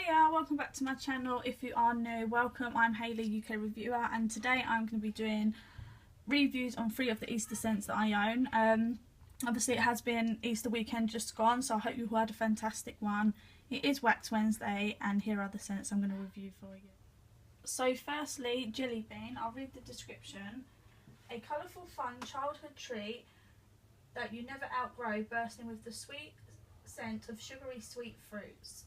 Hiya, welcome back to my channel. If you are new, welcome. I'm Hayley, UK reviewer, and today I'm going to be doing reviews on 3 of the Easter scents that I own. Obviously it has been Easter weekend just gone, so I hope you all had a fantastic one. It is Wax Wednesday and here are the scents I'm going to review for you. So firstly, Jelly Bean. I'll read the description. A colourful, fun childhood treat that you never outgrow, bursting with the sweet scent of sugary sweet fruits.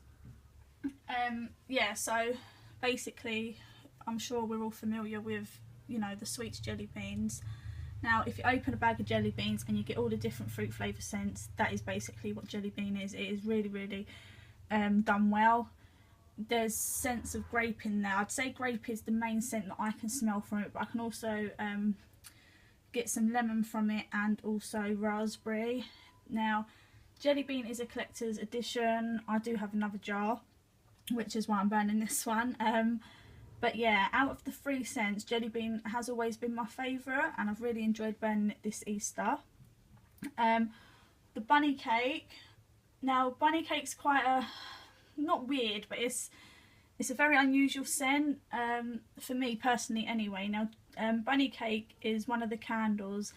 Yeah, so basically I'm sure we're all familiar with, you know, the sweets jelly beans. Now if you open a bag of jelly beans and you get all the different fruit flavour scents, that is basically what jelly bean is. It is really done well. There's scents of grape in there. I'd say grape is the main scent that I can smell from it, but I can also get some lemon from it and also raspberry. Now jelly bean is a collector's edition. I do have another jar, which is why I'm burning this one. But yeah, out of the 3 scents, jelly bean has always been my favourite and I've really enjoyed burning it this Easter. The bunny cake. Now bunny cake's quite a, not weird, but it's a very unusual scent, for me personally anyway. Now bunny cake is one of the candles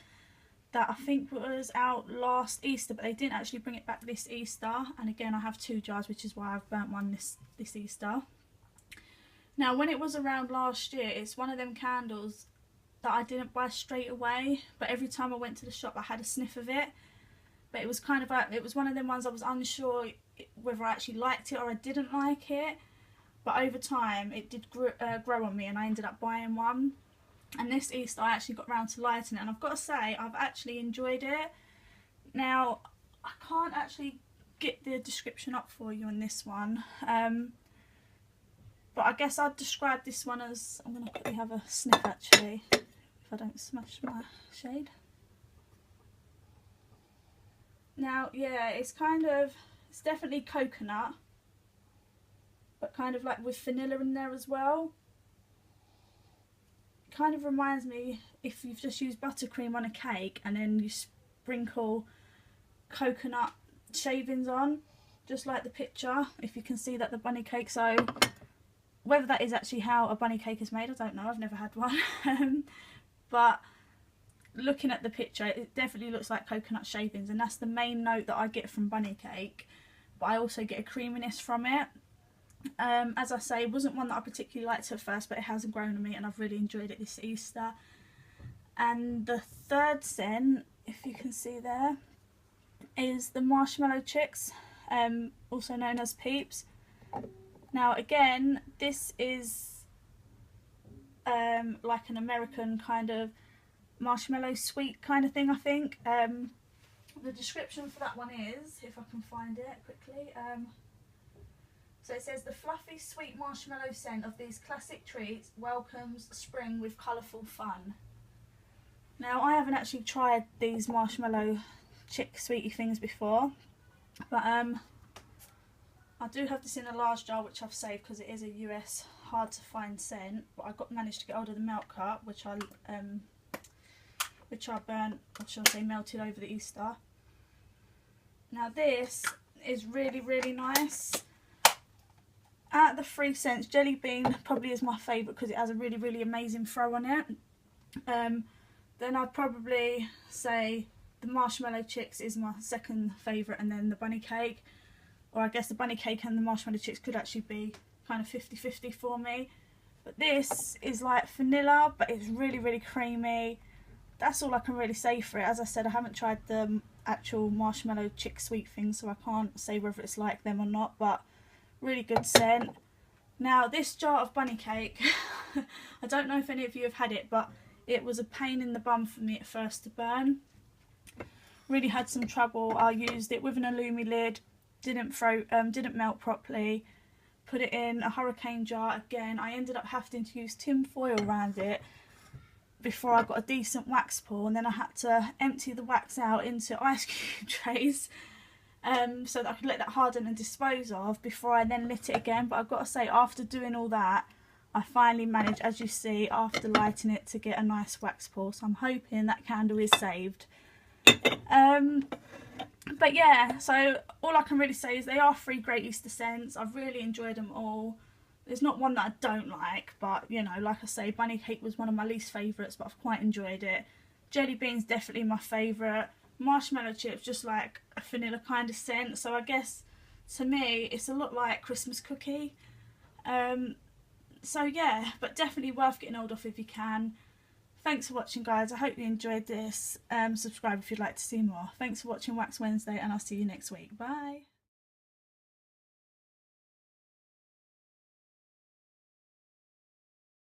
that I think was out last Easter, but they didn't actually bring it back this Easter. And again, I have 2 jars, which is why I've burnt one this Easter. Now when it was around last year, it's one of them candles that I didn't buy straight away, but every time I went to the shop I had a sniff of it. But it was kind of like, it was one of them ones I was unsure whether I actually liked it or I didn't like it. But over time it did grow on me and I ended up buying one. And this Easter I actually got round to lighting it, and I've got to say I've actually enjoyed it. Now I can't actually get the description up for you on this one, but I guess I'd describe this one as, I'm going to quickly have a sniff actually, if I don't smash my shade. Now yeah, it's definitely coconut, but kind of like with vanilla in there as well. Kind of reminds me if you've just used buttercream on a cake and then you sprinkle coconut shavings on, just like the picture, if you can see that the bunny cake. So whether that is actually how a bunny cake is made, I don't know, I've never had one. But looking at the picture, it definitely looks like coconut shavings, and that's the main note that I get from bunny cake, but I also get a creaminess from it. As I say, it wasn't one that I particularly liked at first, but it has grown on me and I've really enjoyed it this Easter. And the 3rd scent, if you can see there, is the marshmallow chicks, also known as Peeps. Now again, this is like an American kind of marshmallow sweet kind of thing, I think. The description for that one is, if I can find it quickly, so it says, the fluffy sweet marshmallow scent of these classic treats welcomes spring with colourful fun. Now I haven't actually tried these marshmallow chick sweetie things before, but I do have this in a large jar which I've saved because it is a US hard to find scent, but I managed to get hold of the milk cup, which I burnt, or shall I say melted over the Easter. Now this is really nice. Out of the 3 scents, jelly bean probably is my favourite because it has a really amazing throw on it. Then I'd probably say the marshmallow chicks is my 2nd favourite, and then the bunny cake, or I guess the bunny cake and the marshmallow chicks could actually be kind of 50-50 for me. But this is like vanilla, but it's really creamy. That's all I can really say for it. As I said, I haven't tried the actual marshmallow chick sweet thing, so I can't say whether it's like them or not, but really good scent. Now this jar of bunny cake, I don't know if any of you have had it, but it was a pain in the bum for me at first to burn. Really had some trouble. I used it with an alumi lid, didn't melt properly. Put it in a hurricane jar again. I ended up having to use tin foil around it before I got a decent wax pour, and then I had to empty the wax out into ice cube trays, so that I could let that harden and dispose of before I then lit it again. But I've got to say, after doing all that, I finally managed, as you see, after lighting it, to get a nice wax pour. So I'm hoping that candle is saved. But yeah, so all I can really say is they are 3 great Easter scents. I've really enjoyed them all. There's not one that I don't like, but you know, like I say, bunny cake was one of my least favourites, but I've quite enjoyed it. Jelly beans definitely my favourite. Marshmallow chips just like a vanilla kind of scent, so I guess to me it's a lot like Christmas cookie. So yeah, but definitely worth getting hold of if you can. Thanks for watching, guys. I hope you enjoyed this. Subscribe if you'd like to see more. Thanks for watching Wax Wednesday, and I'll see you next week. Bye.